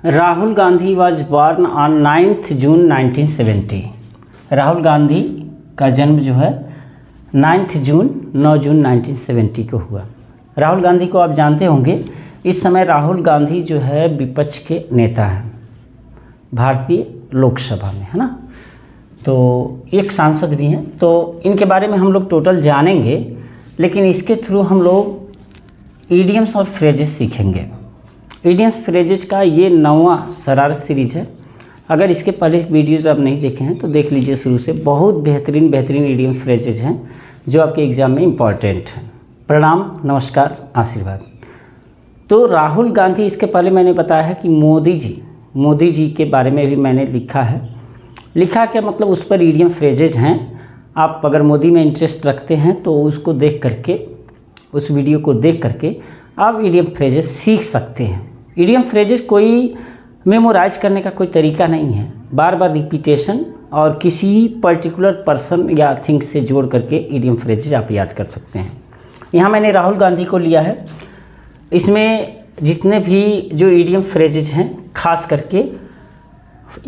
Rahul Gandhi was born on 9 जून 1970। राहुल गांधी का जन्म जो है 9 जून 1970 को हुआ। राहुल गांधी को आप जानते होंगे, इस समय राहुल गांधी जो है विपक्ष के नेता हैं भारतीय लोकसभा में, है ना। तो एक सांसद भी हैं, तो इनके बारे में हम लोग टोटल जानेंगे, लेकिन इसके थ्रू हम लोग ईडियम्स और फ्रेजेस सीखेंगे। ईडियम्स फ्रेजेस का ये 9वां शरारत सीरीज है। अगर इसके पहले वीडियोज़ आप नहीं देखे हैं तो देख लीजिए शुरू से। बहुत बेहतरीन ईडियम फ्रेजेज हैं जो आपके एग्ज़ाम में इम्पॉर्टेंट हैं। प्रणाम, नमस्कार, आशीर्वाद। तो राहुल गांधी, इसके पहले मैंने बताया है कि मोदी जी के बारे में भी मैंने लिखा है। लिखा क्या मतलब, उस पर ईडियम फ्रेजेज हैं। आप अगर मोदी में इंटरेस्ट रखते हैं तो उसको देख करके, उस वीडियो को देख करके आप ईडियम फ्रेजेज सीख सकते हैं। ईडियम फ्रेजेज कोई मेमोराइज करने का कोई तरीका नहीं है, बार बार रिपीटेशन और किसी पर्टिकुलर पर्सन या थिंग से जोड़ करके ईडियम फ्रेजेज आप याद कर सकते हैं। यहाँ मैंने राहुल गांधी को लिया है। इसमें जितने भी जो ईडियम फ्रेजेज हैं, खास करके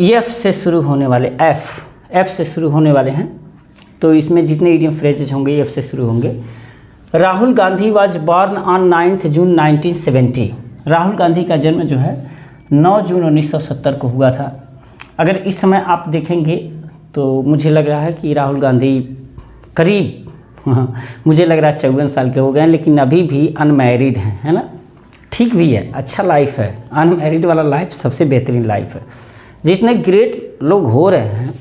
एफ से शुरू होने वाले, एफ से शुरू होने वाले हैं, तो इसमें जितने ईडियम फ्रेजेज होंगे एफ से शुरू होंगे। Rahul Gandhi was born on 9 जून 1970। राहुल गांधी का जन्म जो है 9 जून 1970 को हुआ था। अगर इस समय आप देखेंगे तो मुझे लग रहा है कि राहुल गांधी करीब मुझे लग रहा है 54 साल के हो गए हैं, लेकिन अभी भी अनमैरिड हैं, है ना। ठीक भी है, अच्छा लाइफ है। अनमैरिड वाला लाइफ सबसे बेहतरीन लाइफ है। जितने ग्रेट लोग हो रहे हैं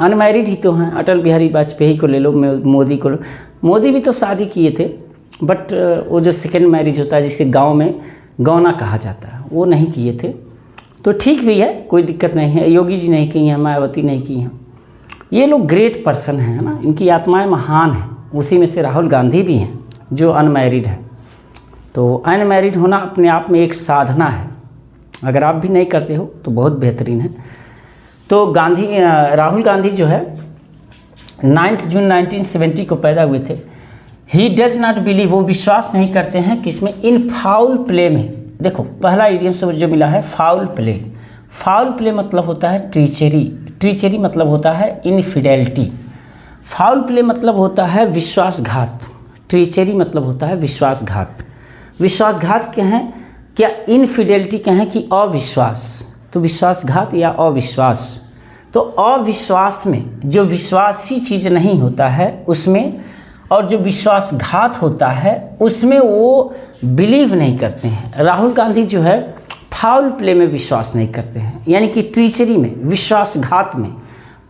अनमैरिड ही तो हैं। अटल बिहारी वाजपेयी को ले लो, मोदी को लो। मोदी भी तो शादी किए थे, बट वो जो सेकेंड मैरिज होता है जिसे गांव में गौना कहा जाता है, वो नहीं किए थे। तो ठीक भी है, कोई दिक्कत नहीं है। योगी जी नहीं की हैं, मायावती नहीं की हैं। ये लोग ग्रेट पर्सन हैं ना, इनकी आत्माएं महान हैं। उसी में से राहुल गांधी भी हैं जो अनमैरिड हैं। तो अनमैरिड होना अपने आप में एक साधना है। अगर आप भी नहीं करते हो तो बहुत बेहतरीन है। तो राहुल गांधी जो है 9 जून 1970 को पैदा हुए थे। ही डज नॉट बिलीव, वो विश्वास नहीं करते हैं किसमें, इन फाउल प्ले में। देखो, पहला इडियम से जो मिला है फाउल प्ले। फाउल प्ले मतलब होता है ट्रीचरी। ट्रीचरी मतलब होता है इनफिडेलिटी। फाउल प्ले मतलब होता है विश्वासघात। ट्रीचरी मतलब होता है विश्वासघात। विश्वासघात क्या है, क्या इनफिडेलिटी क्या है कि अविश्वास। तो विश्वासघात या अविश्वास। तो अविश्वास में जो विश्वासी चीज़ नहीं होता है उसमें, और जो विश्वासघात होता है उसमें वो बिलीव नहीं करते हैं। राहुल गांधी जो है फाउल प्ले में विश्वास नहीं करते हैं, यानी कि ट्रीचरी में, विश्वासघात में।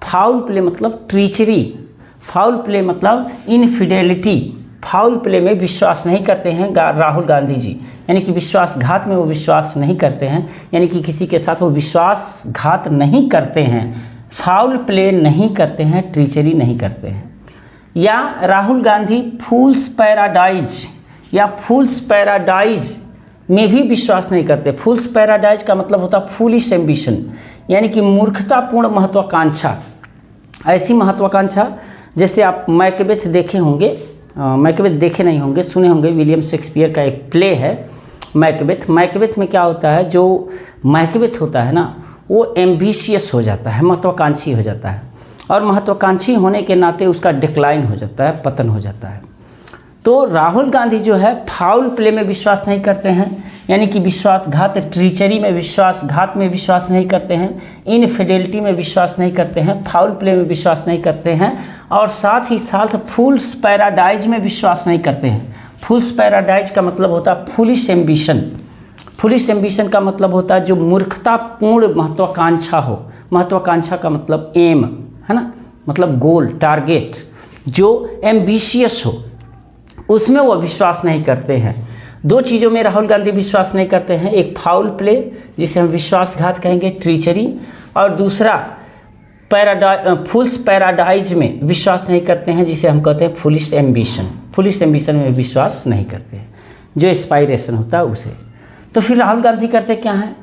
फाउल प्ले मतलब ट्रीचरी, फाउल प्ले मतलब इनफिडेलिटी। फाउल प्ले में विश्वास नहीं करते हैं राहुल गांधी जी, यानी कि विश्वासघात में वो विश्वास नहीं करते हैं, यानी कि किसी के साथ वो विश्वासघात नहीं करते हैं, फाउल प्ले नहीं करते हैं, ट्रीचरी नहीं करते हैं। या राहुल गांधी फूल्स पैराडाइज या फूल्स पैराडाइज में भी विश्वास नहीं करते। फूल्स पैराडाइज का मतलब होता है फूलिश एम्बिशन, यानी कि मूर्खतापूर्ण महत्वाकांक्षा। ऐसी महत्वाकांक्षा जैसे आप मैकबेथ देखे होंगे, मैकबेथ देखे नहीं होंगे, सुने होंगे। विलियम शेक्सपियर का एक प्ले है मैकबेथ। मैकबेथ में क्या होता है, जो मैकबेथ होता है ना, वो एम्बिशियस हो जाता है, महत्वाकांक्षी हो जाता है, और महत्वाकांक्षी होने के नाते उसका डिक्लाइन हो जाता है, पतन हो जाता है। तो राहुल गांधी जो है फाउल प्ले में विश्वास नहीं करते हैं, यानी कि विश्वासघात, ट्रीचरी में विश्वासघात में विश्वास नहीं करते हैं, इनफिडेलिटी में विश्वास नहीं करते हैं, फाउल प्ले में विश्वास नहीं करते हैं, और साथ ही साथ फूल्स पैराडाइज में विश्वास नहीं करते हैं। फूल्स पैराडाइज का मतलब होता है फुलिश एम्बिशन। फुलिश एम्बिशन का मतलब होता है जो मूर्खतापूर्ण महत्वाकांक्षा हो। महत्वाकांक्षा का मतलब एम है ना, मतलब गोल, टारगेट। जो एम्बिशियस हो उसमें वो विश्वास नहीं करते हैं। दो चीज़ों में राहुल गांधी विश्वास नहीं करते हैं, एक फाउल प्ले जिसे हम विश्वासघात कहेंगे, ट्रीचरी, और दूसरा फुल्स पैराडाइज में विश्वास नहीं करते हैं, जिसे हम कहते हैं फुलिश एम्बिशन। फुलिश एम्बिशन में विश्वास नहीं करते हैं, जो एस्पायरेशन होता है उसे। तो फिर राहुल गांधी करते क्या हैं,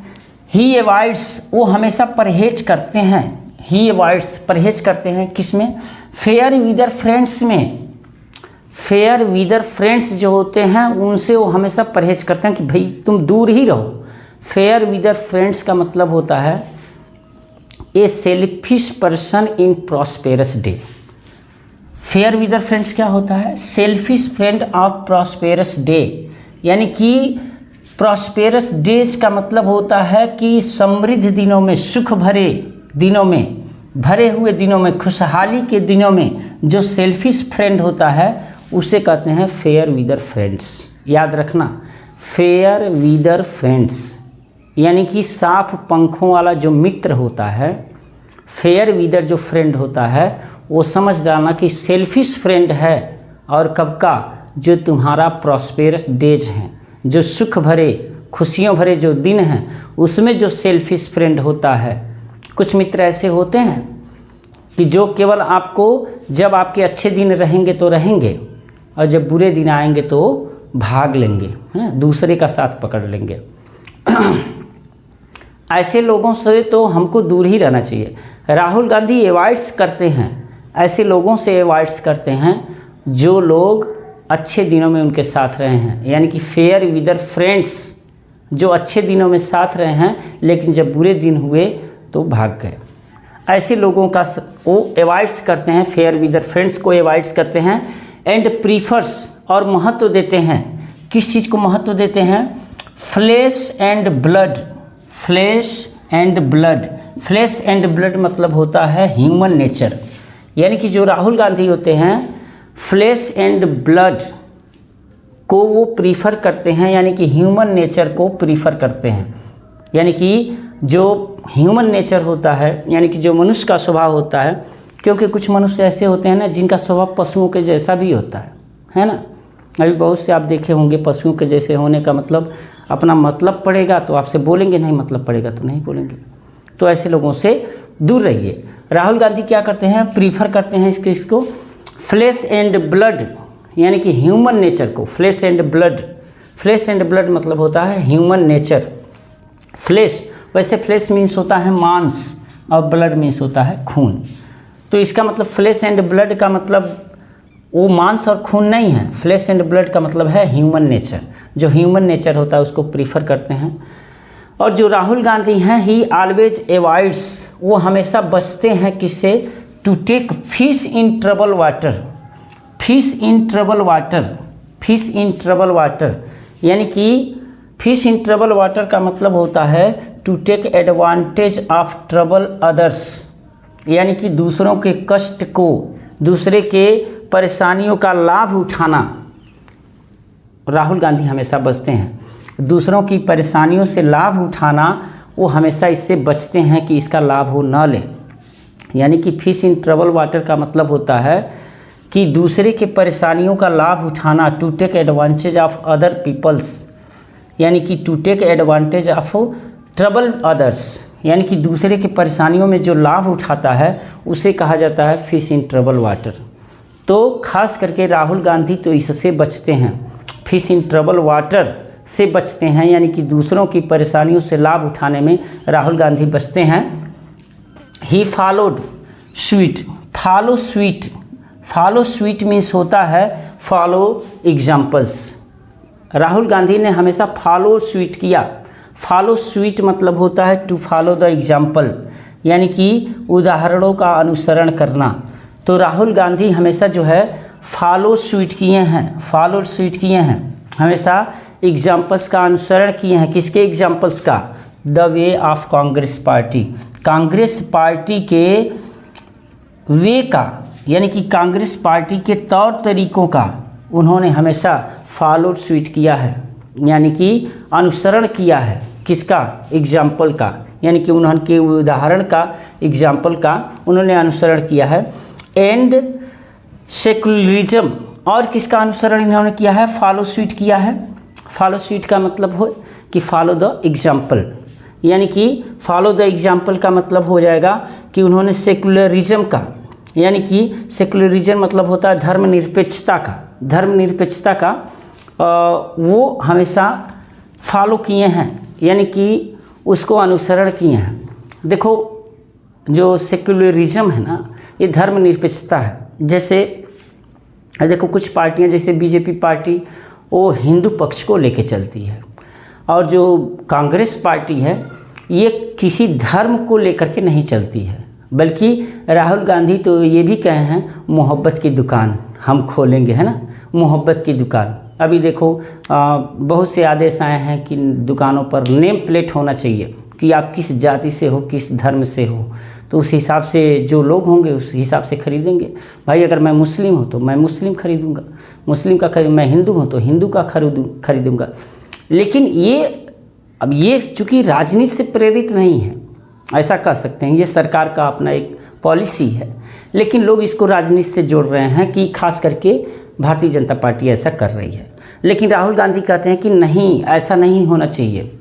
ही एवॉइड्स, वो हमेशा परहेज करते हैं। ही एवॉइड्स, परहेज करते हैं किसमें, फेयर विदर फ्रेंड्स में। फेयर विदर फ्रेंड्स जो होते हैं उनसे वो हमेशा परहेज करते हैं कि भाई तुम दूर ही रहो। फेयर विदर फ्रेंड्स का मतलब होता है a selfish person in prosperous day. Fair weather friends क्या होता है? Selfish friend of prosperous day, यानी कि प्रॉस्पेरस डेज का मतलब होता है कि समृद्ध दिनों में, सुख भरे दिनों में, भरे हुए दिनों में, खुशहाली के दिनों में जो सेल्फिश फ्रेंड होता है उसे कहते हैं फेयर विदर फ्रेंड्स। याद रखना, फेयर विदर फ्रेंड्स यानी कि साफ पंखों वाला जो मित्र होता है, फेयर विदर जो फ्रेंड होता है वो समझ जाना कि सेल्फिश फ्रेंड है। और कब का? जो तुम्हारा प्रॉस्पेरस डेज हैं, जो सुख भरे खुशियों भरे जो दिन हैं उसमें जो सेल्फिश फ्रेंड होता है। कुछ मित्र ऐसे होते हैं कि जो केवल आपको जब आपके अच्छे दिन रहेंगे तो रहेंगे और जब बुरे दिन आएंगे तो भाग लेंगे, है ना, दूसरे का साथ पकड़ लेंगे। ऐसे लोगों से तो हमको दूर ही रहना चाहिए। राहुल गांधी एवॉइड्स करते हैं, ऐसे लोगों से एवॉइड्स करते हैं जो लोग अच्छे दिनों में उनके साथ रहे हैं, यानी कि फेयर विदर फ्रेंड्स जो अच्छे दिनों में साथ रहे हैं लेकिन जब बुरे दिन हुए तो भाग गए। ऐसे लोगों का वो एवॉइड्स करते हैं, फेयर विदर फ्रेंड्स को एवॉइड्स करते हैं। एंड प्रीफर्स और महत्व देते हैं, किस चीज़ को महत्व देते हैं? Flesh and blood. Flesh and blood, flesh and blood मतलब होता है ह्यूमन नेचर, यानी कि जो राहुल गांधी होते हैं फ्लेश एंड ब्लड को वो प्रीफर करते हैं, यानी कि ह्यूमन नेचर को प्रीफर करते हैं। यानी कि जो ह्यूमन नेचर होता है, यानी कि जो मनुष्य का स्वभाव होता है, क्योंकि कुछ मनुष्य ऐसे होते हैं ना जिनका स्वभाव पशुओं के जैसा भी होता है ना। अभी बहुत से आप देखे होंगे पशुओं के जैसे होने का मतलब अपना मतलब पड़ेगा तो आपसे बोलेंगे, नहीं मतलब पड़ेगा तो नहीं बोलेंगे। तो ऐसे लोगों से दूर रहिए। राहुल गांधी क्या करते हैं? प्रीफर करते हैं इसको फ्लेश एंड ब्लड, यानी कि ह्यूमन नेचर को। Flesh and blood, flesh and blood मतलब होता है ह्यूमन नेचर। फ्लेश, वैसे फ्लेश मीन्स होता है मांस और ब्लड मीन्स होता है खून। तो इसका मतलब फ्लेश एंड ब्लड का मतलब वो मांस और खून नहीं है। फ्लेश एंड ब्लड का मतलब है ह्यूमन नेचर। जो ह्यूमन नेचर होता है उसको प्रीफर करते हैं। और जो राहुल गांधी हैं ही ऑलवेज एवॉइड्स, वो हमेशा बचते हैं किससे? To take fish in trouble water. Fish in trouble water, fish in trouble water यानी कि फिश इन ट्रबल वाटर का मतलब होता है to take advantage of trouble others, यानी कि दूसरों के कष्ट को, दूसरे के परेशानियों का लाभ उठाना। राहुल गांधी हमेशा बचते हैं दूसरों की परेशानियों से लाभ उठाना, वो हमेशा इससे बचते हैं कि इसका लाभ वो न ले। यानी कि फिश इन ट्रबल वाटर का मतलब होता है कि दूसरे के परेशानियों का लाभ उठाना, to take advantage of other peoples, यानी कि to take advantage of trouble others, यानी कि दूसरे के परेशानियों में जो लाभ उठाता है उसे कहा जाता है फिश इन ट्रबल वाटर। तो खास करके राहुल गांधी तो इससे बचते हैं, फिश इन ट्रबल वाटर से बचते हैं, यानी कि दूसरों की परेशानियों से लाभ उठाने में राहुल गांधी बचते हैं। He followed sweet, follow sweet, follow suit means होता है फॉलो एग्जाम्पल्स। राहुल गांधी ने हमेशा फॉलो स्वीट किया। फॉलो स्वीट मतलब होता है टू फॉलो द एग्जाम्पल, यानी कि उदाहरणों का अनुसरण करना। तो राहुल गांधी हमेशा जो है फॉलो स्वीट किए हैं, फॉलो स्वीट किए हैं, हमेशा एग्जाम्पल्स का अनुसरण किए हैं। किसके एग्जाम्पल्स का? The way of Congress party, Congress party के वे का, यानी कि कांग्रेस पार्टी के तौर तरीकों का उन्होंने हमेशा फॉलो स्वीट किया है, यानी कि अनुसरण किया है। किसका? एग्जाम्पल का, यानी कि उन्होंने उदाहरण का, एग्जाम्पल का उन्होंने अनुसरण किया है। एंड सेकुलरिज्म, और किसका अनुसरण इन्होंने किया है? फॉलो स्वीट किया है। फॉलो स्वीट का मतलब हो कि फॉलो द एग्जाम्पल, यानी कि फॉलो द एग्जाम्पल का मतलब हो जाएगा कि उन्होंने सेकुलरिज्म का, यानी कि सेकुलरिज्म मतलब होता है धर्मनिरपेक्षता का, धर्मनिरपेक्षता का वो हमेशा फॉलो किए हैं, यानी कि उसको अनुसरण किए हैं। देखो जो सेकुलरिज्म है ना, ये धर्मनिरपेक्षता है। जैसे देखो कुछ पार्टियां जैसे बीजेपी पार्टी वो हिंदू पक्ष को लेके चलती है, और जो कांग्रेस पार्टी है ये किसी धर्म को लेकर के नहीं चलती है, बल्कि राहुल गांधी तो ये भी कहे हैं मोहब्बत की दुकान हम खोलेंगे, है ना, मोहब्बत की दुकान। अभी देखो बहुत से आदेश आए हैं कि दुकानों पर नेम प्लेट होना चाहिए कि आप किस जाति से हो, किस धर्म से हो, तो उस हिसाब से जो लोग होंगे उस हिसाब से खरीदेंगे। भाई अगर मैं मुस्लिम हूँ तो मैं मुस्लिम खरीदूँगा, मुस्लिम का मैं हिंदू हूँ तो हिंदू का खरीदूँगा। लेकिन ये चूँकि राजनीति से प्रेरित नहीं है, ऐसा कह सकते हैं, ये सरकार का अपना एक पॉलिसी है, लेकिन लोग इसको राजनीति से जोड़ रहे हैं कि खास करके भारतीय जनता पार्टी ऐसा कर रही है। लेकिन राहुल गांधी कहते हैं कि नहीं, ऐसा नहीं होना चाहिए,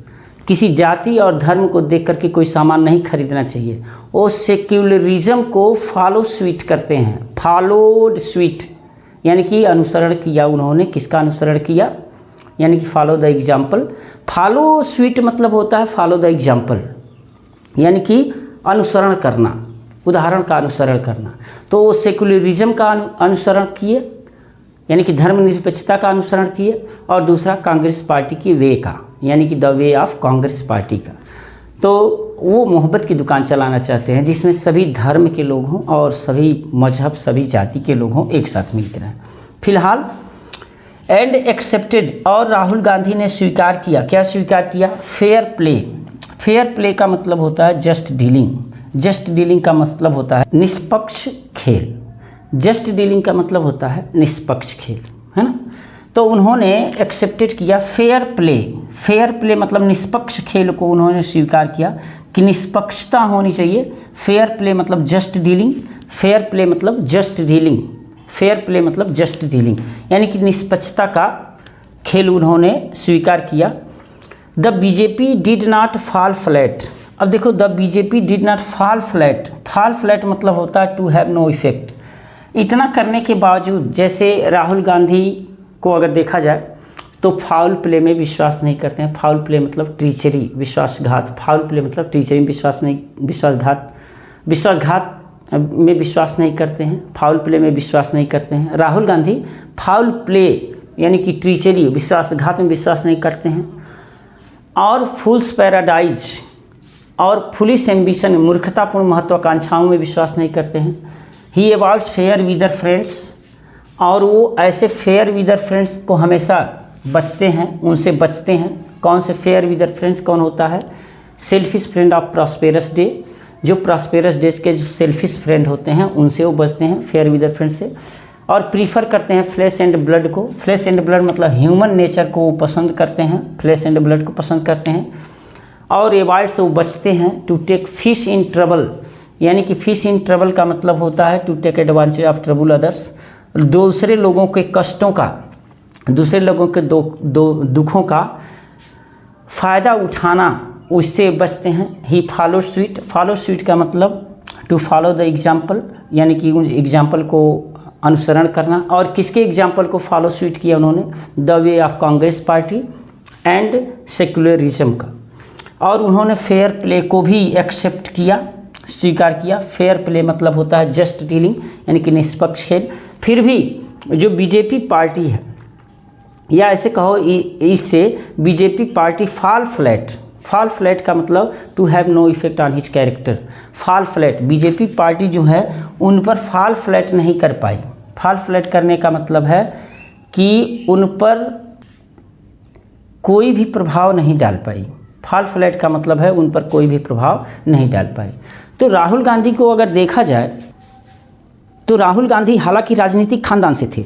किसी जाति और धर्म को देख करके कोई सामान नहीं खरीदना चाहिए। वो सेक्युलरिज्म को फॉलो स्वीट करते हैं, फॉलोड स्वीट, यानी कि अनुसरण किया उन्होंने। किसका अनुसरण किया? यानी कि follow the example. Follow sweet मतलब होता है फॉलो द एग्जाम्पल, यानी कि अनुसरण करना, उदाहरण का अनुसरण करना। तो वो सेक्युलरिज्म का अनुसरण किए, यानी कि धर्मनिरपेक्षता का अनुसरण किए, और दूसरा कांग्रेस पार्टी की वे का, यानी कि the way of Congress party का। तो वो मोहब्बत की दुकान चलाना चाहते हैं जिसमें सभी धर्म के लोग हों और सभी मजहब, सभी जाति के लोग हों, एक साथ मिलकर रहें। फिलहाल एंड एक्सेप्टेड, और राहुल गांधी ने स्वीकार किया। क्या स्वीकार किया? Fair play. फेयर प्ले का मतलब होता है जस्ट डीलिंग। जस्ट डीलिंग का मतलब होता है निष्पक्ष खेल। जस्ट डीलिंग का मतलब होता है निष्पक्ष खेल, है ना। तो उन्होंने एक्सेप्टेड किया फेयर प्ले। फेयर प्ले मतलब निष्पक्ष खेल को उन्होंने स्वीकार किया कि निष्पक्षता होनी चाहिए। फेयर प्ले मतलब जस्ट डीलिंग, फेयर प्ले मतलब जस्ट डीलिंग, फेयर प्ले मतलब जस्ट डीलिंग, यानी कि निष्पक्षता का खेल उन्होंने स्वीकार किया। The BJP did not fall flat. अब देखो, the BJP did not fall flat. Fall flat मतलब होता है टू हैव नो इफेक्ट। इतना करने के बावजूद, जैसे राहुल गांधी को अगर देखा जाए तो फाउल प्ले में विश्वास नहीं करते हैं। फाउल प्ले मतलब ट्रीचरी, विश्वासघात। फाउल प्ले मतलब ट्रीचरी में विश्वासघात में विश्वास नहीं करते हैं, फाउल प्ले में विश्वास नहीं करते हैं। राहुल गांधी फाउल प्ले यानी कि ट्रीचरी, विश्वासघात में विश्वास नहीं करते हैं। और फूल्स पैराडाइज और फुलिश एम्बिशन, मूर्खतापूर्ण महत्वाकांक्षाओं में विश्वास नहीं करते हैं। ही अबाउट्स फेयर विदर फ्रेंड्स, और वो ऐसे फेयर विदर फ्रेंड्स को हमेशा बचते हैं, उनसे बचते हैं। कौन से फेयर विदर फ्रेंड्स? कौन होता है? Selfish friend of prosperous day. जो प्रॉस्पेरस डेज के जो सेल्फिश फ्रेंड होते हैं उनसे वो बचते हैं, फेयर विदर फ्रेंड से। और प्रीफर करते हैं फ्लैश एंड ब्लड को। फ्लैश एंड ब्लड मतलब ह्यूमन नेचर को वो पसंद करते हैं, फ्लैश एंड ब्लड को पसंद करते हैं। और एवॉइड से वो बचते हैं to take fish in trouble, यानी कि फिश इन ट्रबल का मतलब होता है to take advantage of trouble others. दूसरे लोगों के कष्टों का, दूसरे लोगों के दुखों का फ़ायदा उठाना, उससे बचते हैं। ही फॉलो स्वीट। फॉलो स्वीट का मतलब टू फॉलो द एग्जाम्पल, यानी कि उन एग्जाम्पल को अनुसरण करना। और किसके एग्जाम्पल को फॉलो स्वीट किया उन्होंने? The way of Congress party and secularism का। और उन्होंने फेयर प्ले को भी एक्सेप्ट किया, स्वीकार किया। फेयर प्ले मतलब होता है जस्ट डीलिंग, यानी कि निष्पक्ष खेल। फिर भी जो बीजेपी पार्टी है, या ऐसे कहो इससे BJP party fall flat. Fall flat का मतलब to have no effect on his character. Fall flat, BJP party जो है उन पर फॉल फ्लैट नहीं कर पाई। फॉल फ्लैट करने का मतलब है कि उन पर कोई भी प्रभाव नहीं डाल पाई। फॉल फ्लैट का मतलब है उन पर कोई भी प्रभाव नहीं डाल पाए। तो राहुल गांधी को अगर देखा जाए तो राहुल गांधी हालांकि राजनीतिक खानदान से थे,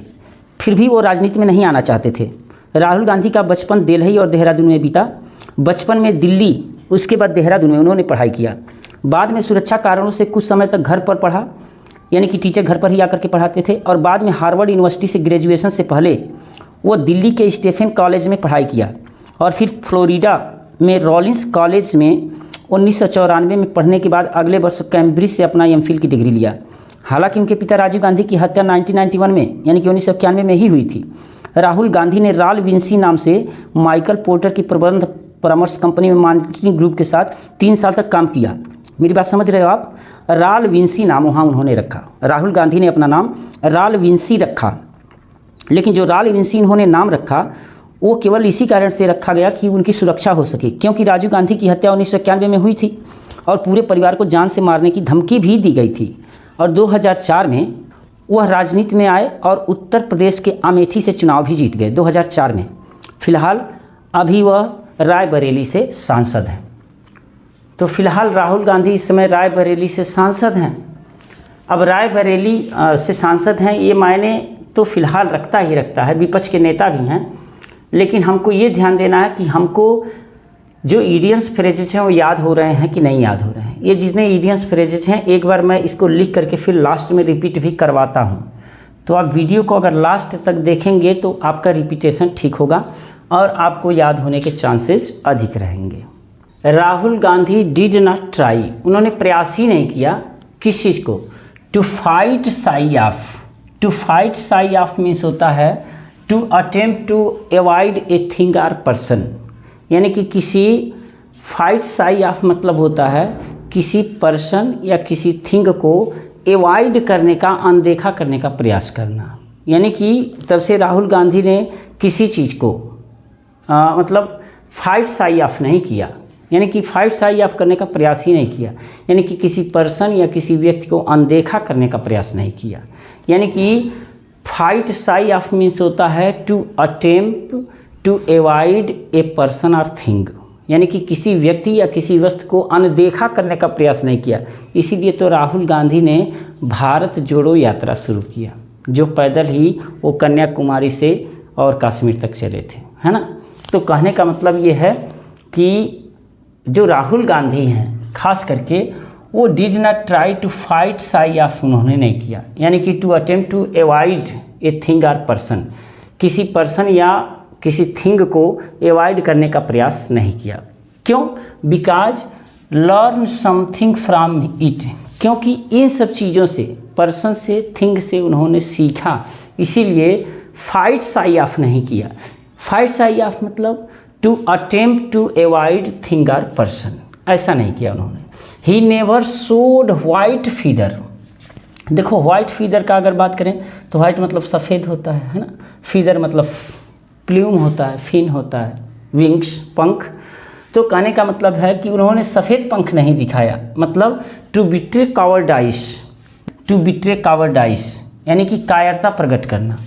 फिर भी वो राजनीति में नहीं आना चाहते थे। राहुल गांधी का बचपन दिल्ली और देहरादून में बीता। बचपन में दिल्ली, उसके बाद देहरादून में उन्होंने पढ़ाई किया। बाद में सुरक्षा कारणों से कुछ समय तक घर पर पढ़ा, यानी कि टीचर घर पर ही आकर के पढ़ाते थे। और बाद में हार्वर्ड यूनिवर्सिटी से ग्रेजुएशन से पहले वो दिल्ली के स्टीफेन कॉलेज में पढ़ाई किया। और फिर फ्लोरिडा में रॉलिंस कॉलेज में 1994 में पढ़ने के बाद अगले वर्ष कैम्ब्रिज से अपना एमफिल की डिग्री लिया। हालांकि उनके पिता राजीव गांधी की हत्या 1991 में, यानी कि 1991 में ही हुई थी। राहुल गांधी ने राल विंसी नाम से माइकल पोर्टर की प्रबंध परामर्श कंपनी में मार्केटिंग ग्रुप के साथ 3 साल तक काम किया। मेरी बात समझ रहे हो आप? राल विंसी नाम वहाँ उन्होंने रखा। राहुल गांधी ने अपना नाम राल विंसी रखा, लेकिन जो राल विंसी उन्होंने नाम रखा वो केवल इसी कारण से रखा गया कि उनकी सुरक्षा हो सके, क्योंकि राजीव गांधी की हत्या 1991 में हुई थी और पूरे परिवार को जान से मारने की धमकी भी दी गई थी। और 2004 में वह राजनीति में आए और उत्तर प्रदेश के अमेठी से चुनाव भी जीत गए 2004 में। फिलहाल अभी वह रायबरेली से सांसद हैं। तो फिलहाल राहुल गांधी इस समय रायबरेली से सांसद हैं। अब रायबरेली से सांसद हैं, ये मायने तो फिलहाल रखता ही रखता है, विपक्ष के नेता भी हैं, लेकिन हमको ये ध्यान देना है कि हमको जो इडियम्स फ्रेजेस हैं वो याद हो रहे हैं कि नहीं याद हो रहे हैं। ये जितने इडियम्स फ्रेजेस हैं एक बार मैं इसको लिख करके फिर लास्ट में रिपीट भी करवाता हूँ, तो आप वीडियो को अगर लास्ट तक देखेंगे तो आपका रिपीटेशन ठीक होगा और आपको याद होने के चांसेस अधिक रहेंगे। Rahul Gandhi did not try, उन्होंने प्रयास ही नहीं किया किस चीज़ को, to fight shy of. To fight shy of means होता है to attempt to avoid a thing or person, यानी कि किसी फाइट साई ऑफ मतलब होता है किसी पर्सन या किसी थिंग को अवॉइड करने का, अनदेखा करने का प्रयास करना। यानी कि तब से राहुल गांधी ने किसी चीज़ को मतलब फाइट साई ऑफ नहीं किया, यानी कि फाइट साई ऑफ करने का प्रयास ही नहीं किया, यानी कि किसी पर्सन या किसी व्यक्ति को अनदेखा करने का प्रयास नहीं किया। यानी कि फाइट साई ऑफ मीन्स होता है to attempt to avoid a person और थिंग, यानी कि किसी व्यक्ति या किसी वस्तु को अनदेखा करने का प्रयास नहीं किया। इसीलिए तो राहुल गांधी ने भारत जोड़ो यात्रा शुरू किया, जो पैदल ही वो कन्याकुमारी से और कश्मीर तक चले थे, है ना। तो कहने का मतलब ये है कि जो राहुल गांधी हैं खास करके वो did not try to fight shy of, उन्होंने नहीं किया, यानी कि to attempt to avoid a thing or person, किसी पर्सन या किसी थिंग को अवॉइड करने का प्रयास नहीं किया। क्यों? Because learn something from it, क्योंकि इन सब चीज़ों से, पर्सन से, थिंग से उन्होंने सीखा, इसीलिए फाइट साई ऑफ नहीं किया। फाइट साई ऑफ मतलब to attempt to avoid thing or person, ऐसा नहीं किया उन्होंने। He never showed white feather. देखो वाइट फीदर का अगर बात करें तो वाइट मतलब सफ़ेद होता है ना, फीदर मतलब प्लूम होता है, फिन होता है, विंग्स पंख। तो कहने का मतलब है कि उन्होंने सफ़ेद पंख नहीं दिखाया, मतलब टू बिट्रे कावर्डाइस, टू बिट्रे कावर्डाइस यानी कि कायरता प्रकट करना।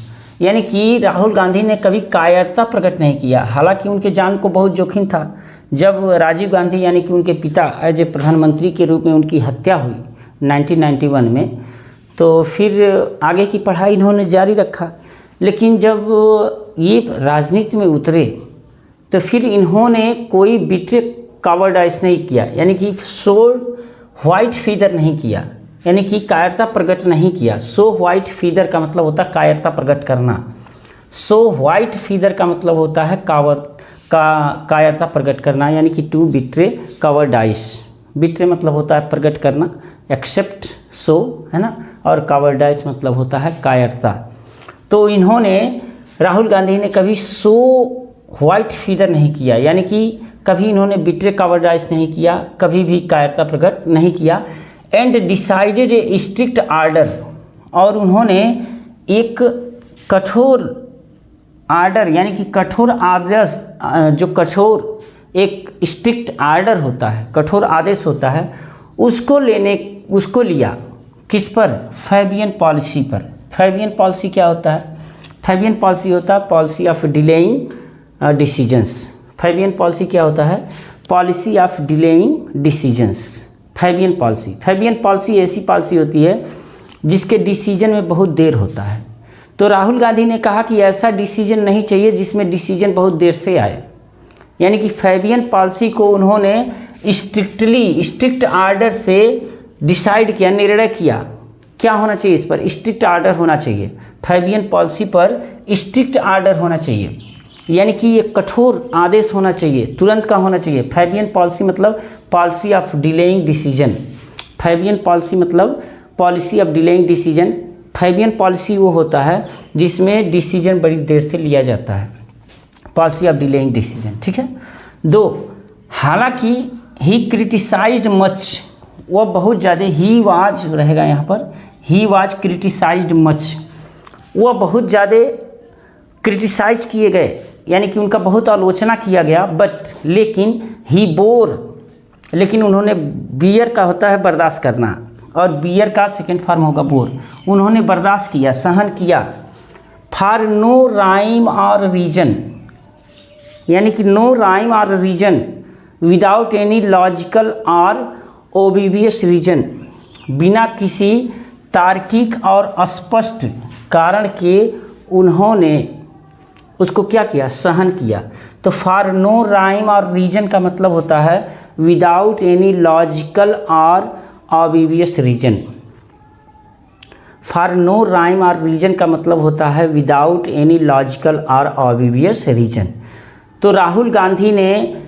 यानी कि राहुल गांधी ने कभी कायरता प्रकट नहीं किया, हालांकि उनके जान को बहुत जोखिम था। जब राजीव गांधी यानी कि उनके पिता एज ए प्रधानमंत्री के रूप में उनकी हत्या हुई 1991 में, तो फिर आगे की पढ़ाई इन्होंने जारी रखा। लेकिन जब ये राजनीति में उतरे तो फिर इन्होंने कोई बिट्रे कावर्डाइस नहीं किया, यानी कि शोड वाइट फीदर नहीं किया, यानी कि कायरता प्रकट नहीं किया। सो वाइट फीदर का मतलब होता है कायरता प्रकट करना, सो वाइट फीदर का मतलब होता है कायरता प्रकट करना, यानी कि टू बिट्रे कावर्डाइस। बिट्रे मतलब होता है प्रकट करना, एक्सेप्ट, सो, है ना, और कावर्डाइस मतलब होता है कायरता। तो इन्होंने, राहुल गांधी ने कभी सो वाइट फीदर नहीं किया, यानी कि कभी इन्होंने बिट्रे कावर्डाइस नहीं किया, कभी भी कायरता प्रकट नहीं किया। And decided A strict order, और उन्होंने एक कठोर आर्डर यानी कि कठोर आदेश, जो कठोर एक स्ट्रिक्ट आर्डर होता है, कठोर आदेश होता है, उसको लिया किस पर? फैबियन पॉलिसी पर। फैबियन पॉलिसी क्या होता है? फैबियन पॉलिसी होता है policy of delaying decisions. Fabian policy क्या होता है? Policy of delaying decisions. Fabian policy, Fabian policy ऐसी पॉलिसी होती है जिसके डिसीजन में बहुत देर होता है। तो राहुल गांधी ने कहा कि ऐसा डिसीजन नहीं चाहिए जिसमें डिसीजन बहुत देर से आए, यानी कि फैबियन पॉलिसी को उन्होंने स्ट्रिक्ट आर्डर से डिसाइड किया, निर्णय किया क्या होना चाहिए, इस पर स्ट्रिक्ट आर्डर होना चाहिए। फैबियन पॉलिसी पर स्ट्रिक्ट आर्डर होना चाहिए, यानी कि ये कठोर आदेश होना चाहिए, तुरंत का होना चाहिए। फैबियन पॉलिसी मतलब policy of delaying decision. Fabian policy मतलब policy of delaying decision. Fabian policy वो होता है जिसमें डिसीजन बड़ी देर से लिया जाता है, पॉलिसी ऑफ डिलेइंग डिसीजन, ठीक है। 2, हालांकि ही क्रिटिसाइज्ड मच, वो बहुत ज़्यादा, ही वाज रहेगा यहाँ पर, ही वाज क्रिटिसाइज्ड मच, वो बहुत ज़्यादा क्रिटिसाइज किए गए, यानी कि उनका बहुत आलोचना किया गया, बट लेकिन ही बोर, लेकिन उन्होंने, बियर का होता है बर्दाश्त करना और बियर का सेकेंड फॉर्म होगा बोर, उन्होंने बर्दाश्त किया, सहन किया। फॉर नो राइम और रीजन, यानी कि नो राइम और रीजन विदाउट एनी लॉजिकल और ओबिवियस रीजन, बिना किसी तार्किक और स्पष्ट कारण के उन्होंने उसको क्या किया, सहन किया। तो फॉर नो राइम और रीजन का मतलब होता है without any logical or obvious reason. For no rhyme और रीजन का मतलब होता है without any logical or obvious reason. तो राहुल गांधी ने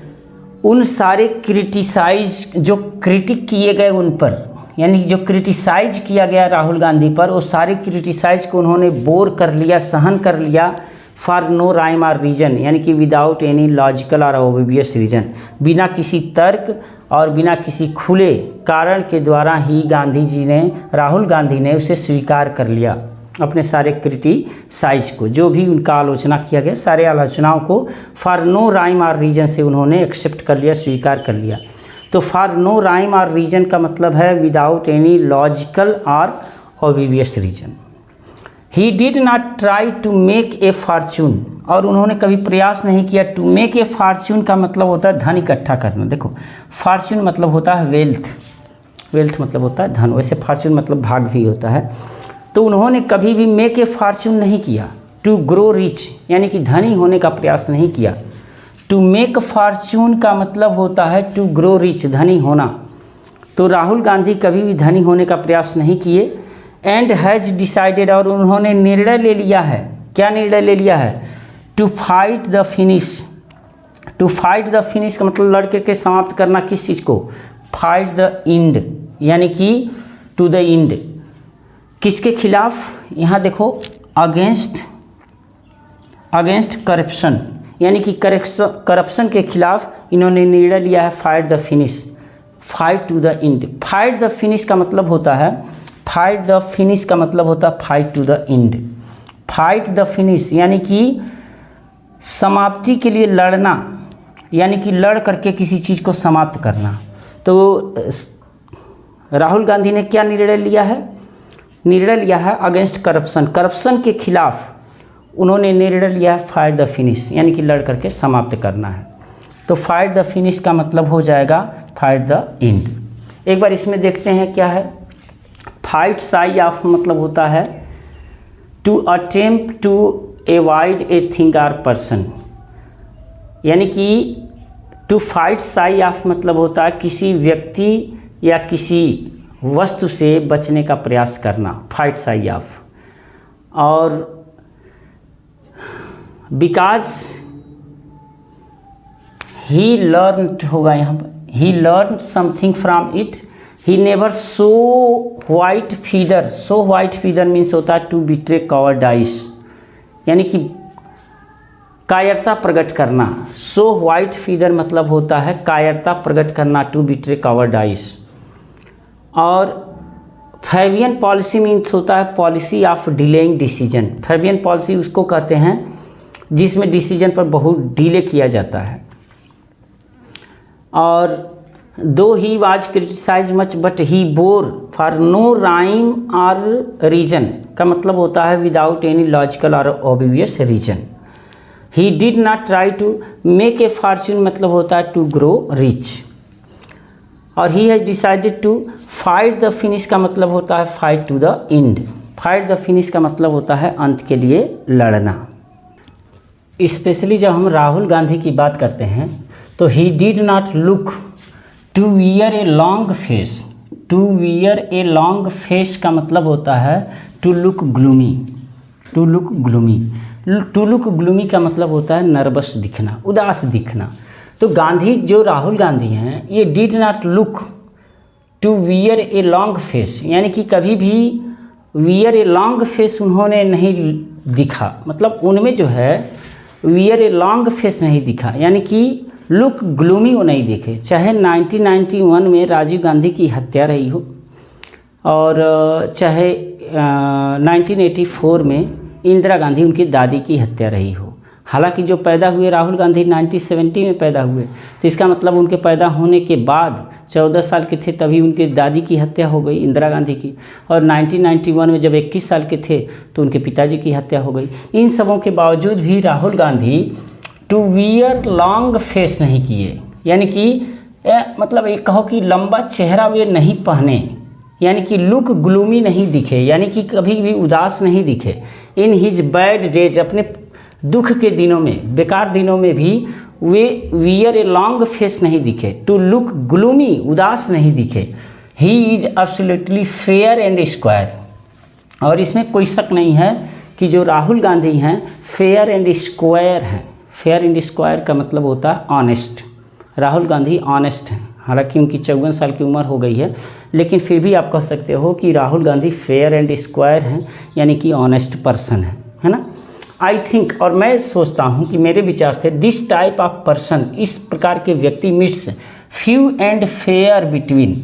उन सारे क्रिटिसाइज, जो क्रिटिक किए गए उन पर, यानी जो क्रिटिसाइज किया गया राहुल गांधी पर, वो सारे क्रिटिसाइज को उन्होंने बोर कर लिया, सहन कर लिया। फॉर नो राइम और रीजन, यानी कि विदाउट एनी लॉजिकल और ओबिवियस रीजन, बिना किसी तर्क और बिना किसी खुले कारण के द्वारा ही गांधी जी ने, राहुल गांधी ने उसे स्वीकार कर लिया, अपने सारे क्रिटिसाइज को, जो भी उनका आलोचना किया गया, सारे आलोचनाओं को फॉर नो राइम और रीजन से उन्होंने एक्सेप्ट कर लिया, स्वीकार कर लिया। तो फॉर नो राइम और रीजन का मतलब है without any logical or obvious reason. He did not try to make a fortune, और उन्होंने कभी प्रयास नहीं किया। टू मेक ए फॉर्चून का मतलब होता है धन इकट्ठा करना। देखो, फॉर्चून मतलब होता है वेल्थ, वेल्थ मतलब होता है धन, वैसे फॉर्चून मतलब भाग भी होता है। तो उन्होंने कभी भी मेक ए फॉर्चून नहीं किया। टू ग्रो रिच, यानी कि धनी होने का प्रयास नहीं किया। टू मेक फॉर्चून का मतलब होता है टू ग्रो रिच, धनी होना। तो राहुल गांधी कभी भी धनी होने का प्रयास नहीं किए। एंड हैज़ डिसाइडेड, और उन्होंने निर्णय ले लिया है। क्या निर्णय ले लिया है? To fight the finish. To fight the finish का मतलब लड़ के समाप्त करना, किस चीज़ को? फाइट द इंड, यानी कि टू द इंड। किसके खिलाफ? यहाँ देखो, अगेंस्ट करप्शन, यानी कि करप्शन के खिलाफ इन्होंने निर्णय लिया है। Fight the finish, fight to the end. Fight the finish का मतलब होता है, फाइट द फिनिश का मतलब होता है fight to the end. Fight the finish यानी कि समाप्ति के लिए लड़ना, यानी कि लड़ करके किसी चीज़ को समाप्त करना। तो राहुल गांधी ने क्या निर्णय लिया है? निर्णय लिया है अगेंस्ट करप्शन, करप्शन के खिलाफ उन्होंने निर्णय लिया है फाइट द फिनिश, यानी कि लड़ करके समाप्त करना है। तो फाइट द फिनिश का मतलब हो जाएगा फाइट द इंड। एक बार इसमें देखते हैं क्या है। फाइट साई ऑफ मतलब होता है to attempt to avoid a thing or person, यानी कि टू फाइट साई ऑफ मतलब होता है किसी व्यक्ति या किसी वस्तु से बचने का प्रयास करना, फाइट साई ऑफ। और बिकॉज ही लर्न होगा यहाँ पर, he learn something from it, he never so white feather. So white feather means होता है टू बिट्रे कॉवर्डाइस, यानी कि कायरता प्रकट करना। सो वाइट फीदर मतलब होता है कायरता प्रकट करना, टू बिट्रे कॉवर्डाइस। और फैबियन पॉलिसी मीन्स होता है policy of delaying decision. Fabian policy उसको कहते हैं जिसमें डिसीजन पर बहुत डिले किया जाता है। और दो he was criticise much but he bore for no rhyme और रीजन का मतलब होता है विदाउट एनी लॉजिकल और obvious reason. He did not try to make a fortune मतलब होता है टू ग्रो रिच। और he has decided to fight the finish का मतलब होता है fight to the end. Fight the finish का मतलब होता है अंत के लिए लड़ना। स्पेशली जब हम राहुल गांधी की बात करते हैं तो he did not look to wear a long face. To wear a long face का मतलब होता है to look gloomy. To look gloomy, to look gloomy का मतलब होता है नर्वस दिखना, उदास दिखना। तो गांधी, जो राहुल गांधी हैं, ये did not look to wear a long face, यानी कि कभी भी वियर ए लॉन्ग फेस उन्होंने नहीं दिखा। मतलब उनमें जो है वियर ए लॉन्ग फेस नहीं दिखा, यानी कि लुक ग्लूमी वो नहीं देखे। चाहे 1991 में राजीव गांधी की हत्या रही हो और चाहे 1984 में इंदिरा गांधी उनकी दादी की हत्या रही हो, हालांकि जो पैदा हुए राहुल गांधी 1970 में पैदा हुए, तो इसका मतलब उनके पैदा होने के बाद 14 साल के थे तभी उनके दादी की हत्या हो गई, इंदिरा गांधी की, और 1991 में जब 21 साल के थे तो उनके पिताजी की हत्या हो गई। इन सबों के बावजूद भी Rahul Gandhi to wear long face नहीं किए, यानी कि मतलब एक कहो कि लंबा चेहरा वे नहीं पहने, यानी कि लुक ग्लूमी नहीं दिखे, यानी कि कभी भी उदास नहीं दिखे। इन हिज बैड डेज, अपने दुख के दिनों में, बेकार दिनों में भी वे वियर ए लॉन्ग फेस नहीं दिखे, टू लुक ग्लूमी, उदास नहीं दिखे। He is absolutely fair and square, और इसमें कोई शक नहीं है कि जो राहुल गांधी हैं फेयर एंड स्क्वायर हैं। फेयर एंड स्क्वायर का मतलब होता है ऑनेस्ट। राहुल गांधी ऑनेस्ट हैं, हालांकि उनकी 54 साल की उम्र हो गई है, लेकिन फिर भी आप कह सकते हो कि Rahul Gandhi fair and square हैं, यानी कि ऑनेस्ट पर्सन है ना। आई थिंक, और मैं सोचता हूँ कि मेरे विचार से दिस टाइप ऑफ पर्सन, इस प्रकार के व्यक्ति meets few and fair between.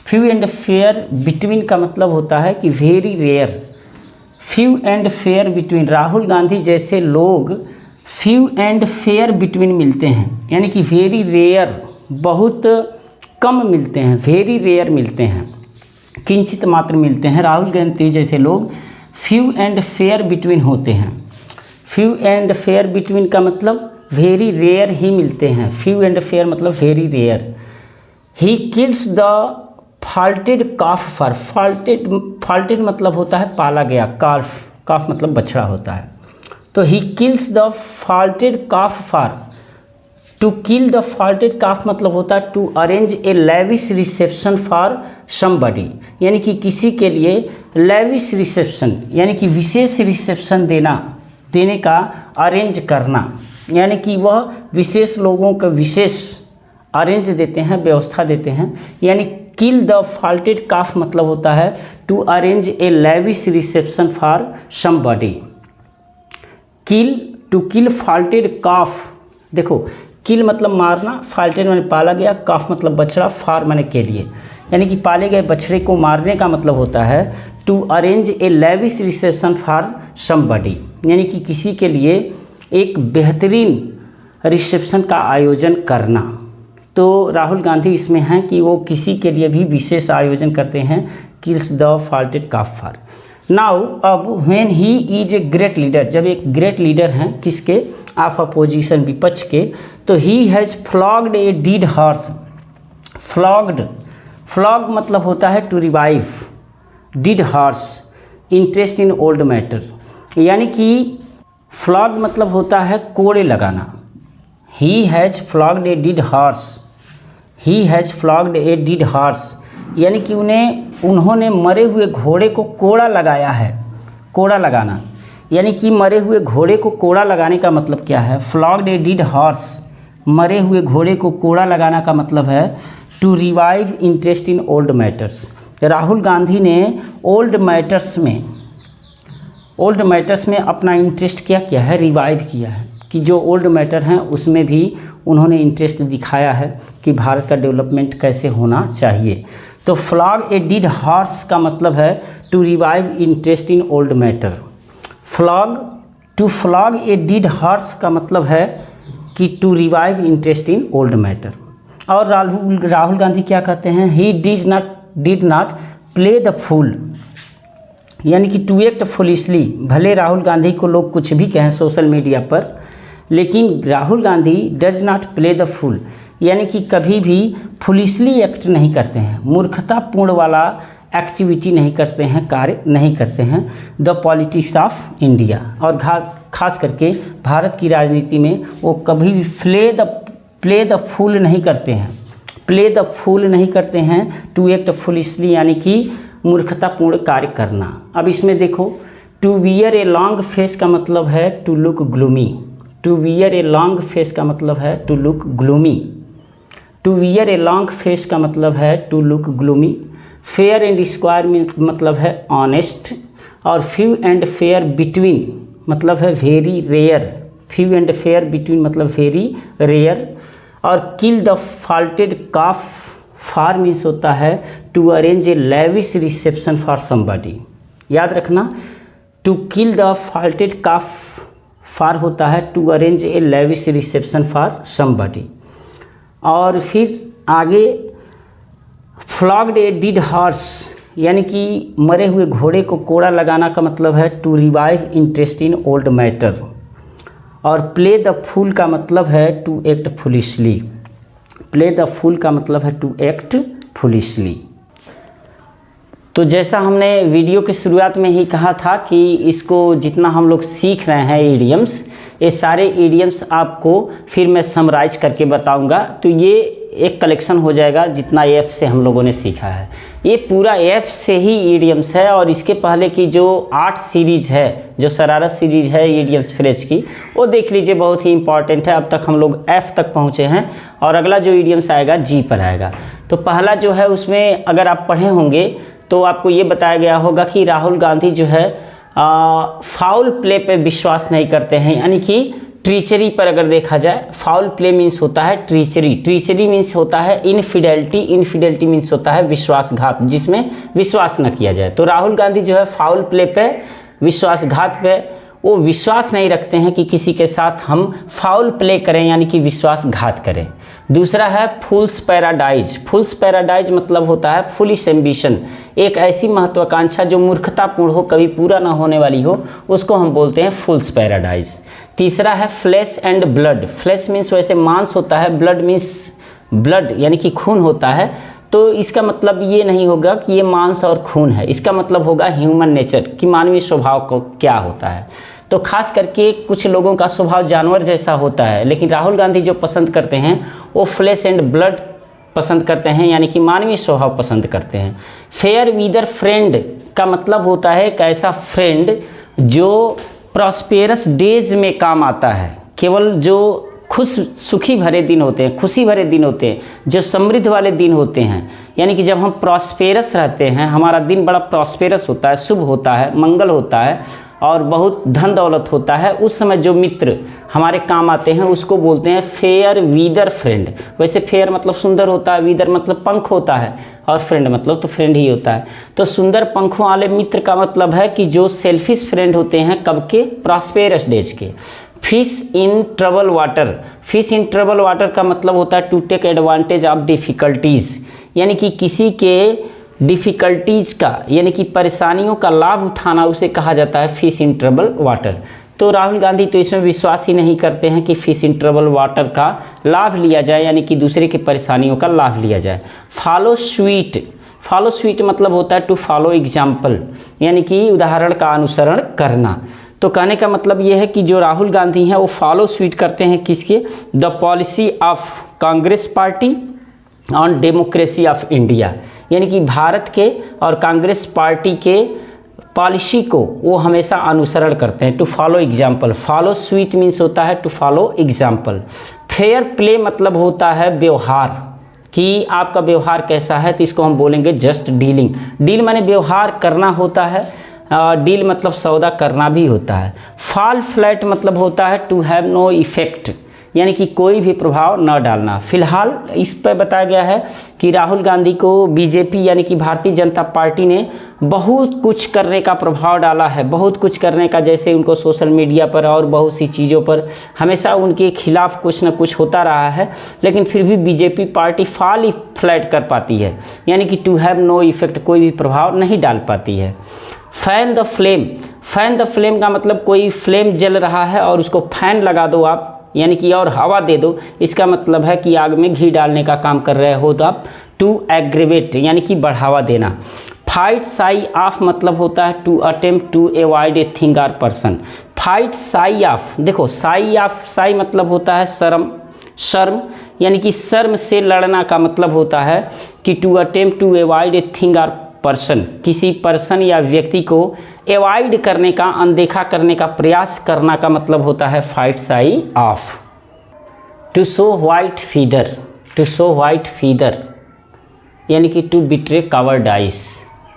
Few and fair between का मतलब होता है कि very rare. Few and fair between, Rahul Gandhi जैसे लोग फ्यू एंड फेयर बिटवीन मिलते हैं, यानी कि वेरी रेयर, बहुत कम मिलते हैं, वेरी रेयर मिलते हैं, किंचित मात्र मिलते हैं। राहुल गांधी जैसे लोग फ्यू एंड फेयर बिटवीन होते हैं। फ्यू एंड फेयर बिटवीन का मतलब वेरी रेयर ही मिलते हैं। फ्यू एंड फेयर मतलब very rare. He kills the faulted calf for, faulted मतलब होता है पाला गया, काफ मतलब बछड़ा होता है, तो he kills the faulted calf for. To kill the faulted calf मतलब होता है to arrange a lavish reception for somebody, यानी कि किसी के लिए लेविश रिसेप्शन, यानी कि विशेष रिसेप्शन देने का अरेंज करना, यानी कि वह विशेष लोगों का विशेष अरेंज देते हैं, व्यवस्था देते हैं। यानी किल द फाल्टेड काफ मतलब होता है to arrange a lavish reception for somebody. Kill, to kill fatted calf, देखो किल मतलब मारना, फाल्टेड माने पाला गया, काफ मतलब बछड़ा, फार माने के लिए, यानी कि पाले गए बछड़े को मारने का मतलब होता है to arrange a lavish reception for somebody, यानी कि किसी के लिए एक बेहतरीन रिसेप्शन का आयोजन करना। तो राहुल गांधी इसमें हैं कि वो किसी के लिए भी विशेष आयोजन करते हैं, kills the faulted calf for. Now अब when he is a great leader, जब एक ग्रेट लीडर हैं किसके, ऑफ अपोजिशन, विपक्ष के, तो he has flogged a dead horse. Flog मतलब होता है to revive, dead horse interest in old matter, यानी कि फ्लॉग मतलब होता है कोड़े लगाना। He has flogged a dead horse, he has flogged a dead horse, यानी कि उन्होंने मरे हुए घोड़े को कोड़ा लगाया है। कोड़ा लगाना, यानी कि मरे हुए घोड़े को कोड़ा लगाने का मतलब क्या है, फ्लॉग्ड ए डीड हॉर्स, मरे हुए घोड़े को कोड़ा लगाना का मतलब है to revive interest in old matters. Rahul Gandhi ने ओल्ड मैटर्स में अपना इंटरेस्ट क्या किया है, रिवाइव किया है, कि जो ओल्ड मैटर हैं उसमें भी उन्होंने इंटरेस्ट दिखाया है कि भारत का डेवलपमेंट कैसे होना चाहिए। तो फ्लॉग ए डीड हॉर्स का मतलब है to revive interest in old matter. To flog a dead horse का मतलब है कि to revive interest in old matter. और राहुल गांधी क्या कहते हैं, he did not play the fool, यानी कि टू एक्ट फुलिशली। भले राहुल गांधी को लोग कुछ भी कहें सोशल मीडिया पर, लेकिन Rahul Gandhi does not play the fool, यानी कि कभी भी फुलिशली एक्ट नहीं करते हैं, मूर्खतापूर्ण वाला एक्टिविटी नहीं करते हैं, कार्य नहीं करते हैं द पॉलिटिक्स ऑफ इंडिया। और खास करके भारत की राजनीति में वो कभी भी प्ले द फूल नहीं करते हैं, प्ले द फूल नहीं करते हैं, टू एक्ट फुलिशली यानी कि मूर्खतापूर्ण कार्य करना। अब इसमें देखो, to wear a long face का मतलब है to look gloomy, to wear a long face का मतलब है to look gloomy, to wear a long face का मतलब है to look gloomy. Fair and square में मतलब है ऑनेस्ट, और फ्यू एंड फेयर बिटवीन मतलब है very rare, few and fair between मतलब वेरी रेयर। और kill the faulted calf for means होता है to arrange a lavish reception for somebody. याद रखना, to kill the faulted calf for होता है to arrange a lavish reception for somebody. और फिर आगे फ्लॉग्ड ए डिड हॉर्स यानी कि मरे हुए घोड़े को कोड़ा लगाना का मतलब है to revive interest in old matter. और प्ले द फूल का मतलब है to act foolishly. Play the fool का मतलब है टू एक्ट फुलिशली। तो जैसा हमने वीडियो की शुरुआत में ही कहा था कि इसको जितना हम लोग सीख रहे हैं ईडियम्स, ये सारे ईडियम्स आपको फिर मैं समराइज करके बताऊंगा। तो ये एक कलेक्शन हो जाएगा जितना एफ से हम लोगों ने सीखा है। ये पूरा एफ से ही ईडियम्स है। और इसके पहले की जो 8 सीरीज है, जो शरारत सीरीज है ईडियम्स फ्रेज की, वो देख लीजिए, बहुत ही इंपॉर्टेंट है। अब तक हम लोग एफ तक पहुँचे हैं और अगला जो ईडियम्स आएगा जी पर आएगा। तो पहला जो है उसमें अगर आप पढ़े होंगे तो आपको ये बताया गया होगा कि राहुल गांधी जो है फाउल प्ले पे विश्वास नहीं करते हैं, यानी कि ट्रीचरी पर अगर देखा जाए, फाउल प्ले मीन्स होता है ट्रीचरी, ट्रीचरी मीन्स होता है इनफिडेलिटी, इनफिडेलिटी मीन्स होता है विश्वासघात, जिसमें विश्वास न किया जाए। तो राहुल गांधी जो है फाउल प्ले पे, विश्वासघात पे वो विश्वास नहीं रखते हैं कि किसी के साथ हम फाउल प्ले करें, यानी कि विश्वासघात करें। दूसरा है फूल्स पैराडाइज। फूल्स पैराडाइज मतलब होता है फुलिश एम्बिशन, एक ऐसी महत्वाकांक्षा जो मूर्खतापूर्ण हो, कभी पूरा ना होने वाली हो, उसको हम बोलते हैं फूल्स पैराडाइज। तीसरा है flash and blood. Flash means वैसे मांस होता है, ब्लड मीन्स ब्लड यानी कि खून होता है। तो इसका मतलब ये नहीं होगा कि ये मांस और खून है, इसका मतलब होगा ह्यूमन नेचर, कि मानवीय स्वभाव को क्या होता है। तो खास करके कुछ लोगों का स्वभाव जानवर जैसा होता है, लेकिन राहुल गांधी जो पसंद करते हैं वो फ्लैश एंड ब्लड पसंद करते हैं, यानी कि मानवीय स्वभाव पसंद करते हैं। फेयर वीदर फ्रेंड का मतलब होता है एक ऐसा फ्रेंड जो प्रॉस्पेरस डेज में काम आता है, केवल जो खुश सुखी भरे दिन होते हैं, खुशी भरे दिन होते हैं, जो समृद्ध वाले दिन होते हैं, यानी कि जब हम प्रॉस्पेरस रहते हैं, हमारा दिन बड़ा प्रॉस्पेरस होता है, शुभ होता है, मंगल होता है और बहुत धन दौलत होता है, उस समय जो मित्र हमारे काम आते हैं उसको बोलते हैं फेयर वीदर फ्रेंड। वैसे फेयर मतलब सुंदर होता है, वीदर मतलब पंख होता है, और फ्रेंड मतलब तो फ्रेंड ही होता है। तो सुंदर पंखों वाले मित्र का मतलब है कि जो सेल्फिश फ्रेंड होते हैं, कब के? प्रॉस्पेरस डेज के। Fish in trouble water. Fish in trouble water का मतलब होता है to take advantage of difficulties, यानी कि किसी के डिफ़िकल्टीज़ का, यानी कि परेशानियों का लाभ उठाना, उसे कहा जाता है फिश इन ट्रबल वाटर। तो राहुल गांधी तो इसमें विश्वास ही नहीं करते हैं कि फिश इन ट्रबल वाटर का लाभ लिया जाए, यानी कि दूसरे की परेशानियों का लाभ लिया जाए। Follow sweet. फॉलो स्वीट मतलब होता है टू फॉलो एग्जाम्पल, यानी कि उदाहरण का अनुसरण करना। तो कहने का मतलब ये है कि जो राहुल गांधी हैं वो फॉलो स्वीट करते हैं किसके? The policy of Congress party on democracy of India, यानी कि भारत के और कांग्रेस पार्टी के पॉलिसी को वो हमेशा अनुसरण करते हैं। To follow example, follow suit means होता है to follow example. Fair play मतलब होता है व्यवहार, कि आपका व्यवहार कैसा है, तो इसको हम बोलेंगे जस्ट डीलिंग। डील माने व्यवहार करना होता है, डील मतलब सौदा करना भी होता है। फॉल फ्लैट मतलब होता है टू हैव नो इफेक्ट, यानी कि कोई भी प्रभाव न डालना। फिलहाल इस पर बताया गया है कि राहुल गांधी को बीजेपी यानी कि भारतीय जनता पार्टी ने बहुत कुछ करने का प्रभाव डाला है, बहुत कुछ करने का, जैसे उनको सोशल मीडिया पर और बहुत सी चीज़ों पर हमेशा उनके खिलाफ कुछ न कुछ होता रहा है, लेकिन फिर भी बीजेपी पार्टी फॉल फ्लैट कर पाती है, यानी कि टू हैव नो इफेक्ट, कोई भी प्रभाव नहीं डाल पाती है। Fan the flame. Fan the flame का मतलब कोई फ्लेम जल रहा है और उसको फैन लगा दो आप, यानी कि और हवा दे दो, इसका मतलब है कि आग में घी डालने का काम कर रहे हो तो आप। टू एग्रीवेट यानी कि बढ़ावा देना। फाइट साई ऑफ मतलब होता है to attempt to avoid a thing और पर्सन। फाइट साई ऑफ, देखो साई ऑफ, साई मतलब होता है शर्म, शर्म यानी कि शर्म से लड़ना का मतलब होता है कि to attempt to avoid a thing और पर्सन, किसी पर्सन या व्यक्ति को अवॉइड करने का, अनदेखा करने का प्रयास करना का मतलब होता है fight shy of. To show white feather. To show white feather यानी कि to betray cowardice.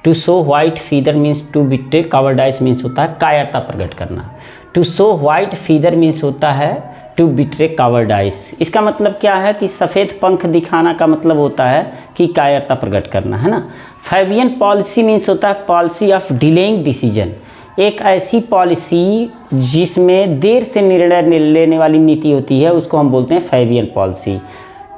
To show white feather means to betray cowardice means होता है कायरता प्रकट करना। To show white feather means होता है टू बिट्रे कावर्डाइज। इसका मतलब क्या है कि सफ़ेद पंख दिखाना का मतलब होता है कि कायरता प्रकट करना, है ना। फैबियन पॉलिसी मीन्स होता है पॉलिसी ऑफ डिलेइंग डिसीजन, एक ऐसी पॉलिसी जिसमें देर से निर्णय लेने वाली नीति होती है उसको हम बोलते हैं Fabian policy.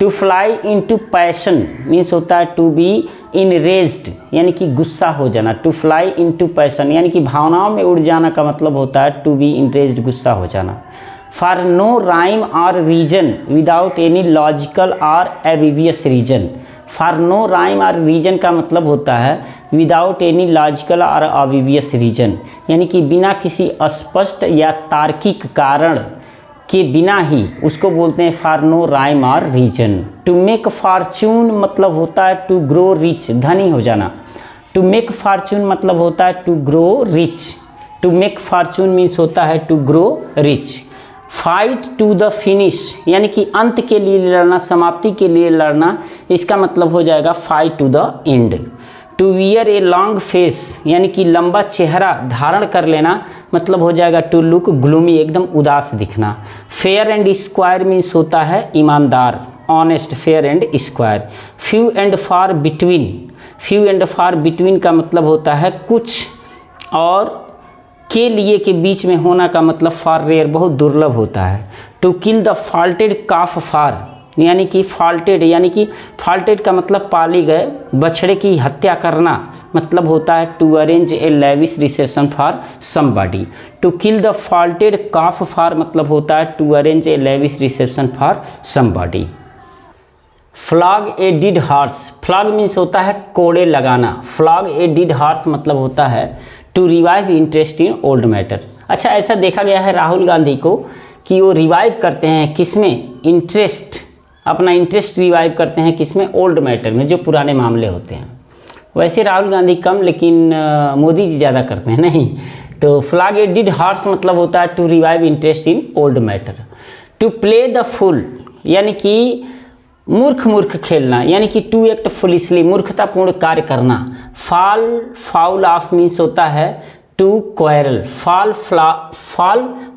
To fly into passion means होता है टू बी इनरेज्ड यानी कि गुस्सा हो जाना। टू फ्लाई इनटू पैशन यानी कि भावनाओं में उड़ जाना का मतलब होता है टू बी इनरेज्ड, गुस्सा हो जाना। फॉर नो राइम और रीजन विदाउट एनी लॉजिकल और एबिवियस रीजन। फॉर नो राइम और रीजन का मतलब होता है विदाउट एनी लॉजिकल और एबिवियस रीजन यानी कि बिना किसी स्पष्ट या तार्किक कारण के बिना ही, उसको बोलते हैं फॉर नो राइम और रीजन। टू मेक फॉर्च्यून मतलब होता है टू ग्रो रिच, धनी हो जाना। टू मेक फॉर्च्यून मतलब होता है to grow rich. To make fortune means होता है to grow rich. Fight to the finish यानी कि अंत के लिए लड़ना, समाप्ति के लिए लड़ना, इसका मतलब हो जाएगा fight to the end. To wear a long face यानी कि लंबा चेहरा धारण कर लेना, मतलब हो जाएगा टू लुक ग्लूमी, एकदम उदास दिखना। फेयर एंड स्क्वायर मीन्स होता है ईमानदार, honest, fair and square. Few and far between, few and far between का मतलब होता है कुछ और के लिए के बीच में होना का मतलब फार रेयर, बहुत दुर्लभ होता है। To kill the fatted calf फार यानी कि फॉल्टेड यानी कि फॉल्टेड का मतलब पाली गए बछड़े की हत्या करना, मतलब होता है to arrange a lavish reception for somebody. To kill the fatted calf for मतलब होता है to arrange a lavish reception for somebody. Flog a dead horse, flog means होता है कोड़े लगाना। फ्लॉग ए डिड हॉर्स मतलब होता है to revive interest in old matter. अच्छा, ऐसा देखा गया है राहुल गांधी को कि वो रिवाइव करते हैं किसमें, इंटरेस्ट, अपना इंटरेस्ट रिवाइव करते हैं किसमें, ओल्ड मैटर में, जो पुराने मामले होते हैं। वैसे राहुल गांधी कम, लेकिन मोदी जी ज़्यादा करते हैं नहीं। तो फ्लॉग ए डिड हॉर्स मतलब होता है to revive interest in old matter. To play the fool यानी कि मूर्ख खेलना यानी कि टू एक्ट फुलिशली, मूर्खतापूर्ण कार्य करना। फॉल फाउल ऑफ मीन्स होता है to quarrel. Fall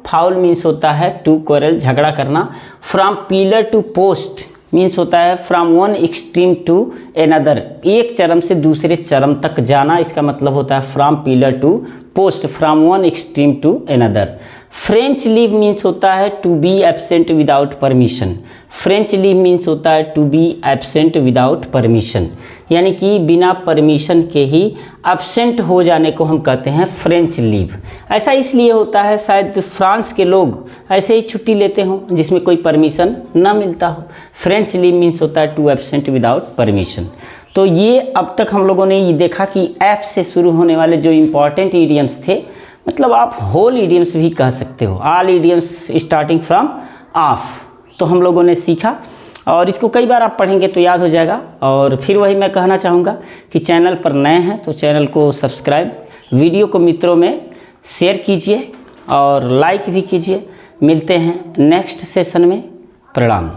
foul means होता है टू क्वेरल, झगड़ा करना। From pillar to post means होता है from one extreme to another, एक चरम से दूसरे चरम तक जाना, इसका मतलब होता है from pillar to post, from one extreme to another. French leave means होता है to be absent without permission. French leave means होता है to be absent without permission यानी कि बिना परमिशन के ही एब्सेंट हो जाने को हम कहते हैं फ्रेंच लीव। ऐसा इसलिए होता है शायद फ्रांस के लोग ऐसे ही छुट्टी लेते हों जिसमें कोई परमिशन ना मिलता हो। फ्रेंच लीव मीन्स होता है टू एब्सेंट विदाउट परमिशन। तो ये अब तक हम लोगों ने ये देखा कि ऐप से शुरू होने वाले जो इम्पॉर्टेंट ईडियम्स थे, मतलब आप होल ईडियम्स भी कह सकते हो, all idioms starting from of, तो हम लोगों ने सीखा और इसको कई बार आप पढ़ेंगे तो याद हो जाएगा। और फिर वही मैं कहना चाहूँगा कि चैनल पर नए हैं तो चैनल को सब्सक्राइब, वीडियो को मित्रों में शेयर कीजिए और लाइक भी कीजिए। मिलते हैं नेक्स्ट सेशन में। प्रणाम।